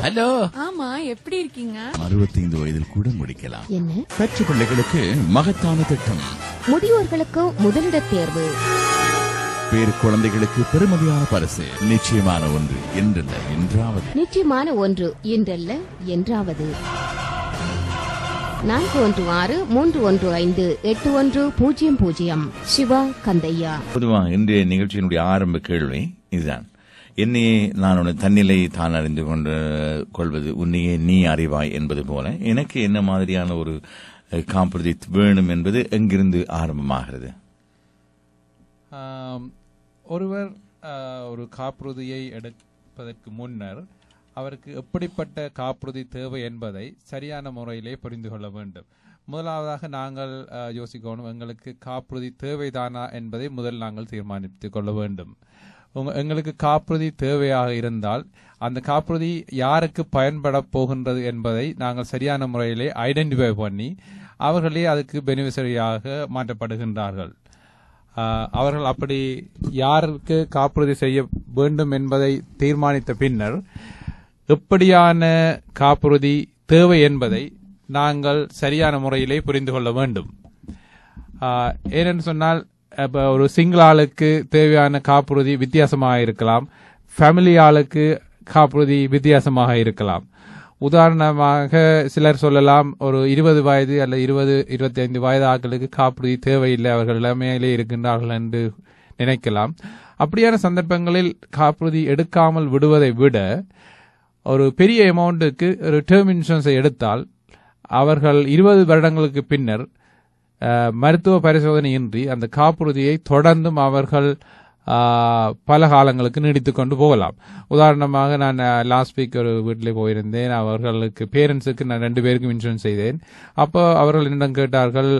Hello. ஆமா, எப்படி இருக்கீங்க? 65 வயதில் கூட முடிக்கலாம். என்ன? பெற்ற பிள்ளைகளுக்கு மகத்தான திட்டம், முதியோர்களுக்கு முதலிட தேர்வு, பேரு குழந்தைகளுக்கு பெருமதியான பரிசு. நிச்சயமான ஒன்று என்றல்ல என்றாவது. நிச்சயமான ஒன்று இன்றல்ல என்றாவது. 4163158100 சிவா கந்தையா. பொதுவாக இன்றைய நிகழ்ச்சியினுடைய ஆரம்ப கேள்வி இதுதான். என்னையே நான் தன்னிலை தான் அறிந்து கொள்வது, உன்னையே நீ அறிவாய் என்பது போல எனக்கு என்ன மாதிரியான ஒரு காப்புறுதி வேணும் என்பது எங்கிருந்து ஆரம்பமாகிறது? ஒருவர் ஒரு காப்புறுதியை எடுப்பதற்கு முன்னர் அவருக்கு எப்படிப்பட்ட காப்புறுதி தேவை என்பதை சரியான முறையிலே புரிந்து கொள்ள வேண்டும். முதலாவதாக நாங்கள் யோசிக்கணும், எங்களுக்கு காப்புறுதி தேவைதானா என்பதை முதல் நாங்கள் தீர்மானித்துக் கொள்ள வேண்டும். எங்களுக்கு காப்புறுதி தேவையாக இருந்தால் அந்த காப்புறுதி யாருக்கு பயன்பட போகின்றது என்பதை நாங்கள் சரியான முறையிலே ஐடென்டிஃபை பண்ணி அவர்களே அதுக்கு பெனிஃபிஷரியாக மாற்றப்படுகின்றார்கள். அவர்கள் அப்படி யாருக்கு காப்புறுதி செய்ய வேண்டும் என்பதை தீர்மானித்த பின்னர் எப்படியான காப்புறுதி தேவை என்பதை நாங்கள் சரியான முறையிலே புரிந்து கொள்ள வேண்டும். ஏனென்று சொன்னால், இப்போ ஒரு சிங்கிள் ஆளுக்கு தேவையான காப்புறுதி வித்தியாசமாக இருக்கலாம், ஃபேமிலி ஆளுக்கு காப்புறுதி வித்தியாசமாக இருக்கலாம். உதாரணமாக சிலர் சொல்லலாம், ஒரு 20 வயது அல்ல 20-25 வயது ஆட்களுக்கு காப்புறுதி தேவையில்லை, அவர்கள் இளமையிலே இருக்கின்றார்கள் என்று நினைக்கலாம். அப்படியான சந்தர்ப்பங்களில் காப்புறுதி எடுக்காமல் விடுவதை விட ஒரு பெரிய அமௌண்ட்டுக்கு ஒரு டேர்ம் இன்சூரன்ஸை எடுத்தால் அவர்கள் 20 வருடங்களுக்கு பின்னர் மருத்துவ பரிசோதனையின்றி அந்த காப்புறுதியை தொடர்ந்தும் அவர்கள் பல காலங்களுக்கு நீடித்துக் கொண்டு போகலாம். உதாரணமாக, நான் லாஸ்ட் வீக் ஒரு வீட்டிலே போயிருந்தேன். அவர்களுக்கு பேரண்ட்ஸுக்கு நான் 2 பேருக்கும் இன்சூரன்ஸ் செய்தேன். அப்போ அவர்கள் என்னிடம் கேட்டார்கள்,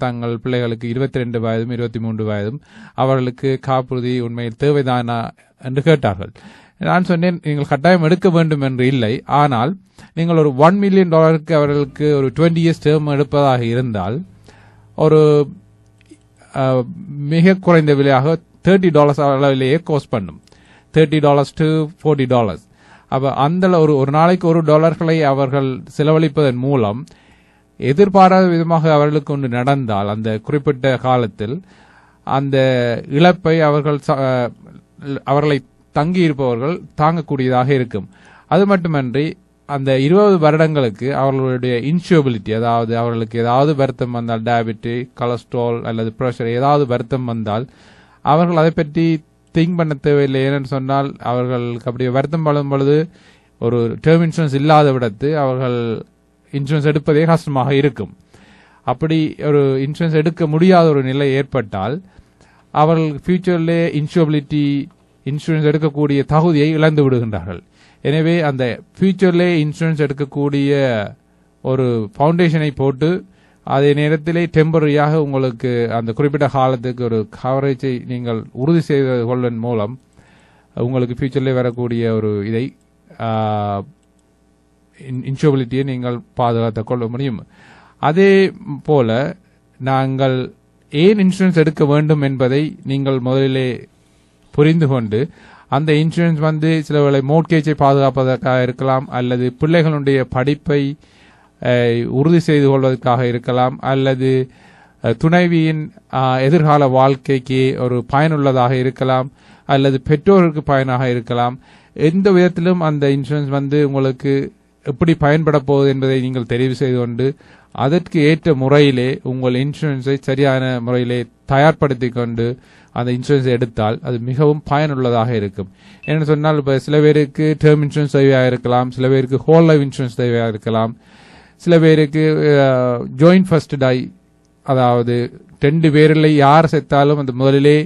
தங்கள் பிள்ளைகளுக்கு 22 வயதும் 23 வயதும் அவர்களுக்கு காப்புறுதி உண்மையில் தேவைதானா என்று கேட்டார்கள். நான் சொன்னேன், நீங்கள் கட்டாயம் எடுக்க வேண்டும் என்று இல்லை, ஆனால் நீங்கள் ஒரு $1 மில்லியன் அவர்களுக்கு ஒரு 20 years டேர்ம் எடுப்பதாக இருந்தால் ஒரு மிக குறைந்த விலையாக $30 அளவிலேயே கோஸ்ட் பண்ணும். $30 to $40. அப்ப அந்த ஒரு நாளைக்கு $1 அவர்கள் செலவழிப்பதன் மூலம் எதிர்பாராத விதமாக அவர்களுக்கு ஒன்று நடந்தால் அந்த குறிப்பிட்ட காலத்தில் அந்த இழப்பை அவர்களை தங்கியிருப்பவர்கள் தாங்கக்கூடியதாக இருக்கும். அது மட்டுமன்றி அந்த 20 வருடங்களுக்கு அவர்களுடைய இன்சூரபிலிட்டி, அதாவது அவர்களுக்கு ஏதாவது வருத்தம் வந்தால், டயபெட்டிக், கொலஸ்ட்ரால் அல்லது பிரஷர் ஏதாவது வருத்தம் வந்தால் அவர்கள் அதை பற்றி திங்க் பண்ண தேவையில்லை. ஏன்னு சொன்னால், அவர்களுக்கு அப்படி வருத்தம் படும் பொழுது ஒரு டேர்ம் இன்சூரன்ஸ் இல்லாத விடத்து அவர்கள் இன்சூரன்ஸ் எடுப்பதே கஷ்டமாக இருக்கும். அப்படி ஒரு இன்சூரன்ஸ் எடுக்க முடியாத ஒரு நிலை ஏற்பட்டால் அவர்கள் ஃபியூச்சர்லே இன்சூரன்ஸ் எடுக்கக்கூடிய தகுதியை இழந்து விடுகின்றார்கள். எனவே அந்த ஃபியூச்சர்லே இன்சூரன்ஸ் எடுக்கக்கூடிய ஒரு ஃபவுண்டேஷனை போட்டு அதே நேரத்திலே டெம்பரரியாக உங்களுக்கு அந்த குறிப்பிட்ட காலத்துக்கு ஒரு கவரேஜை நீங்கள் உறுதி செய்து கொள்வதன் மூலம் உங்களுக்கு ஃபியூச்சர்லே வரக்கூடிய ஒரு இதை இன்சூரபிலிட்டியை நீங்கள் பாதுகாத்துக் கொள்ள முடியும். அதே போல நாங்கள் ஏன் இன்சூரன்ஸ் எடுக்க வேண்டும் என்பதை நீங்கள் முதலிலே புரிந்து கொண்டு, அந்த இன்சூரன்ஸ் சில வேளை மோட்கேஜை பாதுகாப்பதற்காக இருக்கலாம், அல்லது பிள்ளைகளுடைய படிப்பை உறுதி செய்து கொள்வதற்காக இருக்கலாம், அல்லது துணைவியின் எதிர்கால வாழ்க்கைக்கு ஒரு பயனுள்ளதாக இருக்கலாம், அல்லது பெற்றோருக்கு பயனாக இருக்கலாம். எந்த விதத்திலும் அந்த இன்சூரன்ஸ் உங்களுக்கு எப்படி பயன்பட போகுது என்பதை நீங்கள் தெரிவு செய்து கொண்டு அதற்கு ஏற்ற முறையிலே உங்கள் இன்சூரன்ஸை சரியான முறையிலே தயார்படுத்திக் கொண்டு அந்த இன்சூரன்ஸ் எடுத்தால் அது மிகவும் பயனுள்ளதாக இருக்கும். என்ன சொன்னால், இப்போ சில பேருக்கு டேர்ம் இன்சூரன்ஸ் தேவையாக இருக்கலாம், சில பேருக்கு ஹோல் லைஃப் இன்சூரன்ஸ் தேவையாக இருக்கலாம், சில பேருக்கு ஜாயிண்ட் ஃபர்ஸ்ட் டை, அதாவது 2 பேரில் யார் செத்தாலும் அந்த முதலிலே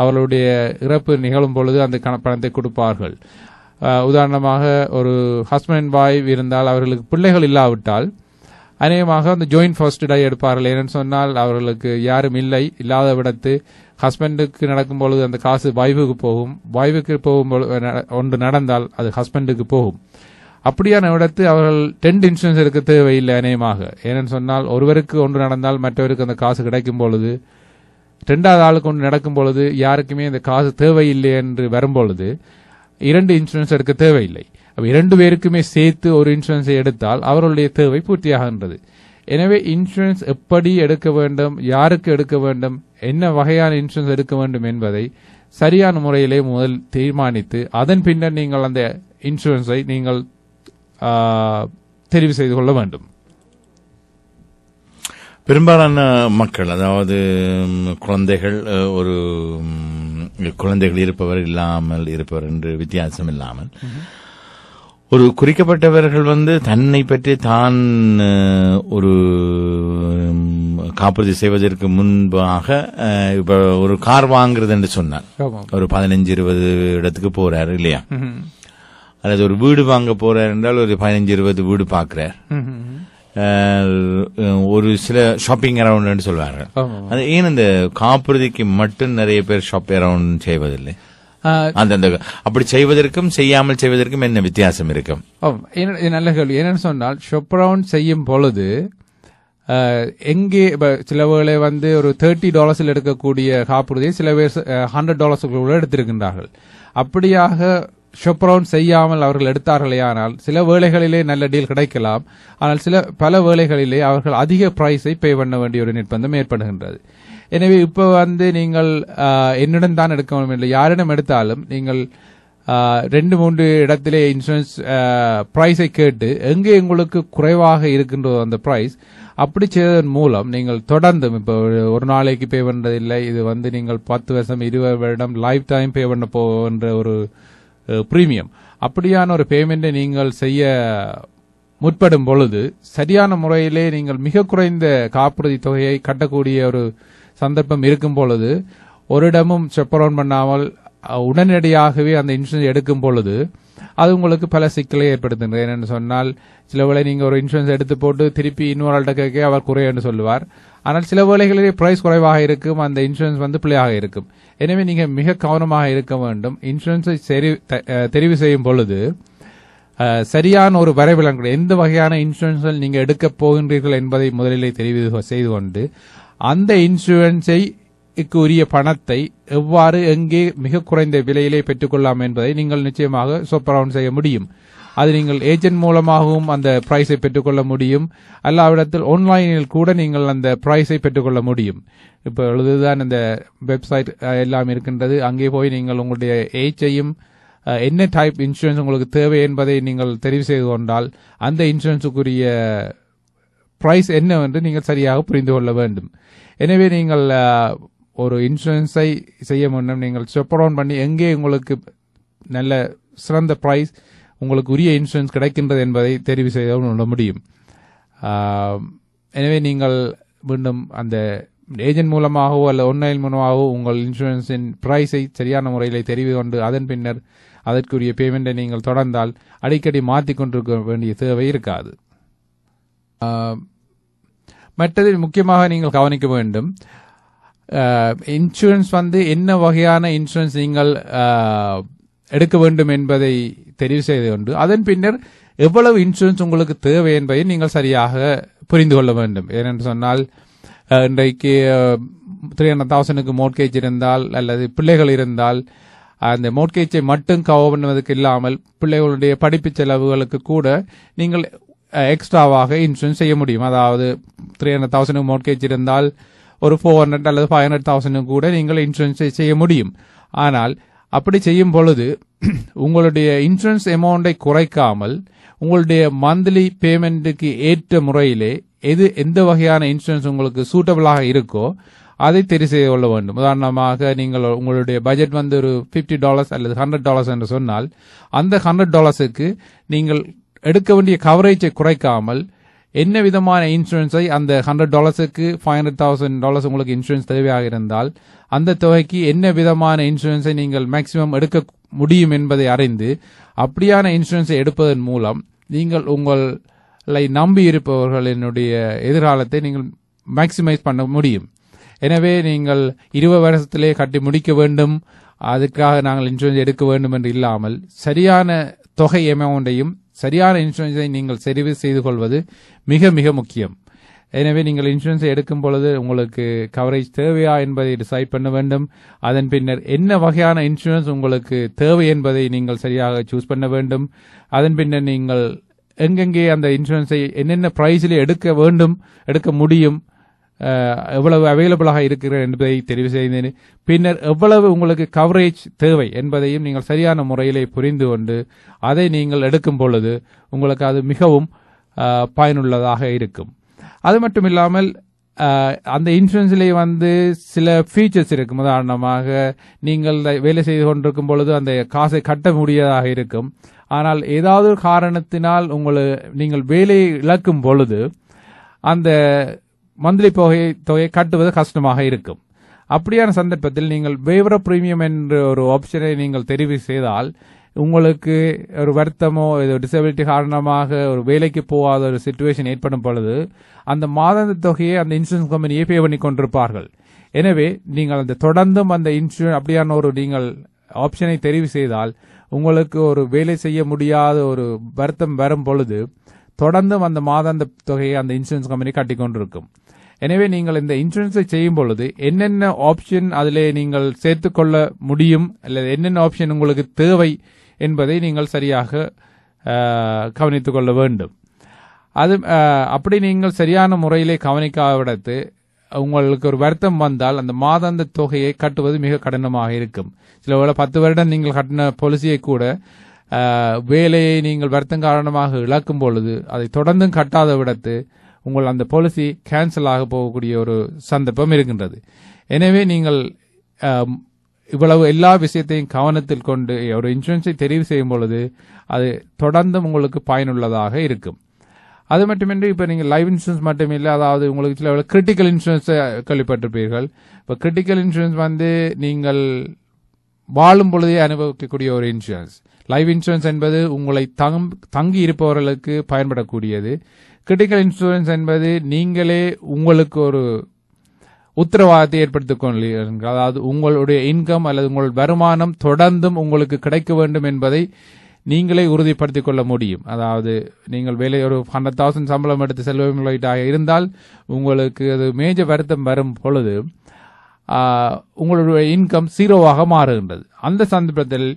அவர்களுடைய இறப்பு நிகழும் பொழுது அந்த பணத்தை கொடுப்பார்கள். உதாரணமாக, ஒரு ஹஸ்பண்ட் அண்ட் வைஃப் இருந்தால் அவர்களுக்கு பிள்ளைகள் இல்லாவிட்டால் அநேகமாக அந்த ஜாயிண்ட் ஃபர்ஸ்ட் டை எடுப்பார்கள். ஏன்னு சொன்னால், அவர்களுக்கு யாரும் இல்லாத விடத்து ஹஸ்பண்டுக்கு நடக்கும் பொழுது அந்த காசு வைஃபுக்கு போகும், வைஃபுக்கு ஒன்று நடந்தால் அது ஹஸ்பண்டுக்கு போகும். அப்படியான இடத்து அவர்கள் 2 இன்சூரன்ஸ் எடுக்க தேவையில்லை அநேகமாக. ஏன்னு சொன்னால், ஒருவருக்கு ஒன்று நடந்தால் மற்றவருக்கு அந்த காசு கிடைக்கும் பொழுது, 2வது ஆளுக்கு ஒன்று நடக்கும் பொழுது யாருக்குமே இந்த காசு தேவையில்லை என்று வரும்பொழுது 2 இன்சூரன்ஸ் எடுக்க தேவையில்லை. 2 பேருக்குமே சேர்த்து ஒரு இன்சூரன்ஸை எடுத்தால் அவர்களுடைய தேவை பூர்த்தியாகின்றது. எனவே இன்சூரன்ஸ் எப்படி எடுக்க வேண்டும், யாருக்கு எடுக்க வேண்டும், என்ன வகையான இன்சூரன்ஸ் எடுக்க வேண்டும் என்பதை சரியான முறையிலே முதல் தீர்மானித்து அதன் பின்னர் நீங்கள் அந்த இன்சூரன்ஸை நீங்கள் தெரிவு செய்து கொள்ள வேண்டும். பெரும்பாலான மக்கள், அதாவது குழந்தைகள், ஒரு குழந்தைகள் இருப்பவர் இல்லாமல் இருப்பவர் என்று வித்தியாசம் இல்லாமல் ஒரு குறிக்கப்பட்டவர்கள் தன்னை பற்றி தான் ஒரு காப்புறுதி செய்வதற்கு முன்பாக இப்ப ஒரு கார் வாங்குறது என்று சொன்னார், ஒரு 15-20 இடத்துக்கு போறாரு இல்லையா, அல்லது ஒரு வீடு வாங்க போறார் என்றால் ஒரு 15-20 வீடு பாக்குறார், ஒரு சில ஷாப்பிங் அரவுண்ட் சொல்வார்கள். அது ஏன் இந்த காப்புறுதிக்கு மட்டும் நிறைய பேர் ஷாப் அரவுண்ட் செய்வதில்லை? அப்படி செய்வதற்கும் செய்யாமல் செய்வதற்கும் என்ன வித்தியாசம் இருக்கும்? நல்ல கேள்வி. என்னன்னு சொன்னால், ஷாப் அரவுண்ட் செய்யும் பொழுது எங்கே சில வேளை ஒரு $30 எடுக்கக்கூடிய காப்புறுதியை சில பேர் $100 எடுத்திருக்கின்றார்கள். அப்படியாக ஷாப் அரவுண்ட் செய்யாமல் அவர்கள் எடுத்தார்களே ஆனால் சில வேளைகளிலே நல்ல டீல் கிடைக்கலாம். ஆனால் பல வேளைகளிலே அவர்கள் அதிக பிரைஸை பே பண்ண வேண்டிய ஒரு நிர்பந்தம் ஏற்படுகின்றது. எனவே இப்ப நீங்கள் என்னுடன் தான் எடுக்க வேண்டும் இல்லை, யாரிடம் எடுத்தாலும் நீங்கள் 2-3 இடத்திலே இன்சூரன்ஸ் பிரைஸை கேட்டு எங்கே உங்களுக்கு குறைவாக இருக்கின்றதோ அந்த பிரைஸ், அப்படி செய்வதன் மூலம் நீங்கள் தொடர்ந்து இப்ப ஒரு நாளைக்கு பே பண்றதில்லை, இது நீங்கள் 10 வருஷம் 20 வருடம் லைஃப் டைம் பே பண்ண போகின்ற ஒரு பிரீமியம், அப்படியான ஒரு பேமெண்ட்டை நீங்கள் செய்ய முற்படும் பொழுது சரியான முறையிலே நீங்கள் மிக குறைந்த காப்புறுதி தொகையை கட்டக்கூடிய ஒரு சந்தர்ப்பம் இருக்கும் பொழுது, ஒரு இடமும் ஷாப் அரவுண்ட் பண்ணாமல் உடனடியாகவே அந்த இன்சூரன்ஸ் எடுக்கும் பொழுது அது உங்களுக்கு பல சிக்கலை ஏற்படுத்துகிறது. என்னென்னு சொன்னால், சில வேளை நீங்க ஒரு இன்சூரன்ஸ் எடுத்து போட்டு திருப்பி இன்னொரு ஆள்கிட்ட கேட்க அவர் குறையன்னு சொல்லுவார். ஆனால் சில வேளைகளிலே பிரைஸ் குறைவாக இருக்கும், அந்த இன்சூரன்ஸ் பிள்ளையாக இருக்கும். எனவே நீங்க மிக கவனமாக இருக்க வேண்டும். இன்சூரன்ஸை தெரிவு செய்யும் பொழுது சரியான ஒரு வரைவிலங்கு, எந்த வகையான இன்சூரன்ஸ் நீங்க எடுக்க போகின்றீர்கள் என்பதை முதலிலே தெரிவு செய்து கொண்டு அந்த இன்சூரன்ஸை உரிய பணத்தை எவ்வாறு எங்கே மிக குறைந்த விலையிலே பெற்றுக்கொள்ளலாம் என்பதை நீங்கள் நிச்சயமாக ஷாப் அரவுண்ட் செய்ய முடியும். அது நீங்கள் ஏஜென்ட் மூலமாகவும் அந்த பிரைஸை பெற்றுக்கொள்ள முடியும், அல்லாவிடத்தில் ஆன்லைனில் கூட நீங்கள் அந்த பிரைஸை பெற்றுக்கொள்ள முடியும். இப்போ எழுதுதான் இந்த வெப்சைட் எல்லாம் இருக்கின்றது. அங்கே போய் நீங்கள் உங்களுடைய ஏஜையும் என்ன டைப் இன்சூரன்ஸ் உங்களுக்கு தேவை என்பதை நீங்கள் தெரிவு செய்து கொண்டால் அந்த இன்சூரன்ஸுக்குரிய பிரைஸ் என்னவென்று நீங்கள் சரியாக புரிந்து கொள்ள வேண்டும். எனவே நீங்கள் ஒரு இன்சூரன்ஸை செய்ய முன்னும் நீங்கள் ஷாப் அரவுண்ட் பண்ணி எங்கே உங்களுக்கு நல்ல சிறந்த பிரைஸ், உங்களுக்கு உரிய இன்சூரன்ஸ் கிடைக்கின்றது என்பதை தெரிவு செய்து கொள்ள முடியும். எனவே நீங்கள் மீண்டும் அந்த ஏஜென்ட் மூலமாகவோ அல்ல ஆன்லைன் மூலமாகவோ உங்கள் இன்சூரன்ஸின் பிரைஸை சரியான முறையில் தெரிவு கொண்டு அதன் பின்னர் அதற்குரிய பேமெண்ட்டை நீங்கள் தொடர்ந்தால் அடிக்கடி மாற்றிக்கொண்டிருக்க வேண்டிய தேவை இருக்காது. மற்றது முக்கியமாக நீங்கள் கவனிக்க வேண்டும், இன்சூரன்ஸ் என்ன வகையான இன்சூரன்ஸ் நீங்கள் எடுக்க வேண்டும் என்பதை தெரிவு செய்து கொண்டு அதன் பின்னர் எவ்வளவு இன்சூரன்ஸ் உங்களுக்கு தேவை என்பதை நீங்கள் சரியாக புரிந்து கொள்ள வேண்டும். ஏனென்று சொன்னால், இன்றைக்கு 300,000 மோட்கேஜ் இருந்தால் அல்லது பிள்ளைகள் இருந்தால் அந்த மோட்கேஜை மட்டும் கவர் பண்ணுவதற்கு இல்லாமல் பிள்ளைகளுடைய படிப்பு செலவுகளுக்கு கூட நீங்கள் எக்ஸ்ட்ராவாக இன்சூரன்ஸ் செய்ய முடியும். அதாவது 300,000 மோட்கேஜ் இருந்தால் ஒரு 400 அல்லது 500,000 கூட நீங்கள் இன்சூரன்ஸ் செய்ய முடியும். ஆனால் அப்படி செய்யும் பொழுது உங்களுடைய இன்சூரன்ஸ் அமௌண்டை குறைக்காமல் உங்களுடைய மந்த்லி பேமெண்ட்டுக்கு ஏற்ற முறையிலே எந்த வகையான இன்சூரன்ஸ் உங்களுக்கு சூட்டபிளாக இருக்கோ அதை தெரிவு செய்து கொள்ள வேண்டும். உதாரணமாக, நீங்கள் உங்களுடைய பட்ஜெட் ஒரு $50 அல்லது $100 என்று சொன்னால் அந்த $100க்கு நீங்கள் எடுக்க வேண்டிய கவரேஜை குறைக்காமல் என்ன விதமான இன்சூரன்ஸை அந்த $100க்கு $500,000 உங்களுக்கு இன்சூரன்ஸ் தேவையாக இருந்தால் அந்த தொகைக்கு என்ன விதமான இன்சூரன்ஸை நீங்கள் மேக்சிமம் எடுக்க முடியும் என்பதை அறிந்து அப்படியான இன்சூரன்ஸை எடுப்பதன் மூலம் நீங்கள் உங்களை நம்பி இருப்பவர்களினுடைய எதிர்காலத்தை நீங்கள் மேக்சிமைஸ் பண்ண முடியும். எனவே நீங்கள் 20 வருஷத்திலே கட்டி முடிக்க வேண்டும், அதுக்காக நாங்கள் இன்சூரன்ஸ் எடுக்க வேண்டும் என்று இல்லாமல் சரியான தொகை அமௌண்டையும் சரியான இன்சூரன்ஸை நீங்கள் தெரிவு செய்து கொள்வது மிக மிக முக்கியம். எனவே நீங்கள் இன்சூரன்ஸை எடுக்கும் பொழுது உங்களுக்கு கவரேஜ் தேவையா என்பதை டிசைட் பண்ண வேண்டும். அதன் பின்னர் என்ன வகையான இன்சூரன்ஸ் உங்களுக்கு தேவை என்பதை நீங்கள் சரியாக சூஸ் பண்ண வேண்டும். அதன் பின்னர் நீங்கள் எங்கெங்கே அந்த இன்சூரன்ஸை என்னென்ன பிரைஸில் எடுக்க முடியும், எவ்வளவு அவைலபிளாக இருக்கிறது என்பதை தெரிவு செய்தேன். பின்னர் எவ்வளவு உங்களுக்கு கவரேஜ் தேவை என்பதையும் நீங்கள் சரியான முறையிலே புரிந்து கொண்டு அதை நீங்கள் எடுக்கும் பொழுது உங்களுக்கு அது மிகவும் பயனுள்ளதாக இருக்கும். அது மட்டும் இல்லாமல் அந்த இன்சூரன்ஸ்லேயே சில ஃபீச்சர்ஸ் இருக்கும். உதாரணமாக நீங்கள் வேலை செய்து கொண்டிருக்கும் பொழுது அந்த காசை கட்ட முடியாதாக இருக்கும். ஆனால் ஏதாவது ஒரு காரணத்தினால் நீங்கள் வேலையை இழக்கும் பொழுது அந்த மந்த்லி தொகையை கட்டுவது கஷ்டமாக இருக்கும். அப்படியான சந்தர்ப்பத்தில் நீங்கள் வேவர பிரீமியம் என்ற ஒரு ஆப்ஷனை நீங்கள் தெரிவு செய்தால் உங்களுக்கு ஒரு வருத்தமோ டிசபிலிட்டி காரணமாக ஒரு வேலைக்கு போகாத ஒரு சிச்சுவேஷன் ஏற்படும் பொழுது அந்த மாதாந்த தொகையை அந்த இன்சூரன்ஸ் கம்பெனியை பே பண்ணி கொண்டிருப்பார்கள். எனவே நீங்கள் அந்த தொடர்ந்தும் அந்த இன்சூரன்ஸ் அப்படியான ஒரு நீங்கள் ஆப்ஷனை தெரிவு செய்தால் உங்களுக்கு ஒரு வேலை செய்ய முடியாத ஒரு வருத்தம் வரும் பொழுது தொடர்ந்தும் அந்த மாதாந்த தொகையை அந்த இன்சூரன்ஸ் கம்பெனி கட்டிக்கொண்டிருக்கும். எனவே நீங்கள் இந்த இன்சூரன்ஸை செய்யும் பொழுது என்னென்ன ஆப்ஷன் அதிலே நீங்கள் சேர்த்துக்கொள்ள முடியும் அல்லது என்னென்ன ஆப்ஷன் உங்களுக்கு தேவை என்பதை நீங்கள் சரியாக கவனித்துக் கொள்ள வேண்டும். அது அப்படி நீங்கள் சரியான முறையிலே கவனிக்காவிடத்து உங்களுக்கு ஒரு வருத்தம் வந்தால் அந்த மாதாந்த தொகையை கட்டுவது மிக கடினமாக இருக்கும். சில வேளை 10 வருடம் நீங்கள் கட்டின பாலிசியை கூட வேலையை நீங்கள் வருத்தம் காரணமாக இழக்கும் பொழுது அதை தொடர்ந்தும் கட்டாத விடத்து உங்கள் அந்த பாலிசி கேன்சல் ஆக போகக்கூடிய ஒரு சந்தர்ப்பம் இருக்கின்றது. எனவே நீங்கள் இவ்வளவு எல்லா விஷயத்தையும் கவனத்தில் கொண்டு ஒரு இன்சூரன்ஸை தெரிவு செய்யும் பொழுது அது தொடர்ந்தும் உங்களுக்கு பயனுள்ளதாக இருக்கும். அது மட்டுமின்றி இப்போ நீங்கள் லைஃப் இன்சூரன்ஸ் மட்டுமில்லை, அதாவது உங்களுக்கு சில கிரிட்டிக்கல் இன்சூரன்ஸை கேள்விப்பட்டிருப்பீர்கள். இப்போ கிரிட்டிக்கல் இன்சூரன்ஸ் நீங்கள் வாழும் பொழுதே அனுபவிக்கக்கூடிய ஒரு இன்சூரன்ஸ். லைஃப் இன்சூரன்ஸ் என்பது உங்களை தங்கி இருப்பவர்களுக்கு பயன்படக்கூடியது. கிரிட்டிக்கல் இன்சூரன்ஸ் என்பது நீங்களே உங்களுக்கு ஒரு உத்தரவாதத்தை ஏற்படுத்திக் கொள்கிறீர்கள். அதாவது உங்களுடைய இன்கம் அல்லது உங்கள் வருமானம் தொடர்ந்தும் உங்களுக்கு கிடைக்க வேண்டும் என்பதை நீங்களே உறுதிப்படுத்திக் கொள்ள முடியும். அதாவது நீங்கள் வேலை ஒரு 100,000 சம்பளம் எடுத்து செல்வதாக இருந்தால் உங்களுக்கு அது மேஜர் வருத்தம் வரும் பொழுது உங்களுடைய இன்கம் 0வாக மாறுகின்றது. அந்த சந்தர்ப்பத்தில்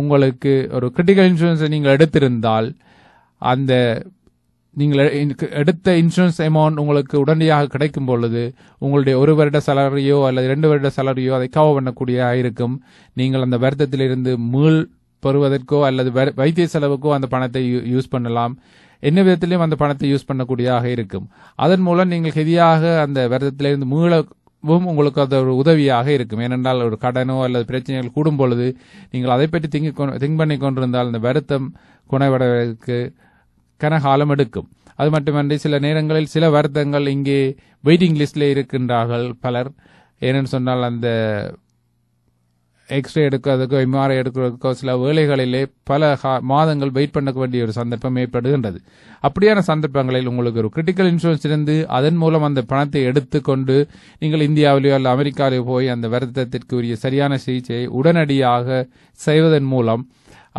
உங்களுக்கு ஒரு கிரிட்டிக்கல் இன்சூரன்ஸை நீங்கள் எடுத்திருந்தால் அந்த நீங்கள் எடுத்த இன்சூரன்ஸ் அமௌண்ட் உங்களுக்கு உடனடியாக கிடைக்கும் பொழுது உங்களுடைய 1 வருட சேலரியோ அல்லது 2 வருட சேலரியோ அதை கவர் பண்ணக்கூடியதாக இருக்கும். நீங்கள் அந்த வருத்தத்திலிருந்து மீள் பெறுவதற்கோ அல்லது வைத்திய செலவுக்கோ அந்த பணத்தை யூஸ் பண்ணலாம். என்ன விதத்திலையும் அந்த பணத்தை யூஸ் பண்ணக்கூடியதாக இருக்கும். அதன் மூலம் நீங்கள் ஹெவியாக அந்த வருத்தத்திலிருந்து மீளவும் உங்களுக்கு அது ஒரு உதவியாக இருக்கும். ஏனென்றால் ஒரு கடனோ அல்லது பிரச்சனைகள் கூடும் பொழுது நீங்கள் அதை பற்றி திங்க் பண்ணி கொண்டிருந்தால் அந்த வருத்தம் குணவடைவதற்கு கனகாலம் எடுக்கும். அது மட்டுமன்றி சில நேரங்களில் சில வருத்தங்கள் இங்கே வெயிட்டிங் லிஸ்ட்ல இருக்கின்றார்கள் பலர். ஏனென்று சொன்னால் அந்த எக்ஸ்ரே எடுக்கிறதுக்கோ எம்ஆர்ஐ எடுக்கிறதுக்கோ சில வேளைகளிலே பல மாதங்கள் வெயிட் பண்ண வேண்டிய ஒரு சந்தர்ப்பம் ஏற்படுகின்றது. அப்படியான சந்தர்ப்பங்களில் உங்களுக்கு ஒரு கிரிட்டிக்கல் இன்சூரன்ஸ் இருந்து அதன் மூலம் அந்த பணத்தை எடுத்துக்கொண்டு நீங்கள் இந்தியாவிலேயோ அல்ல அமெரிக்காவிலேயோ போய் அந்த வருத்தத்திற்கு உரிய சரியான சிகிச்சையை உடனடியாக செய்வதன் மூலம்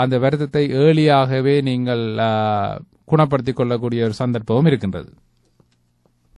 அந்த வருத்தத்தை ஏர்லியாகவே நீங்கள் குணப்படுத்திக் கொள்ளக்கூடிய ஒரு சந்தர்ப்பமும் இருக்கின்றது.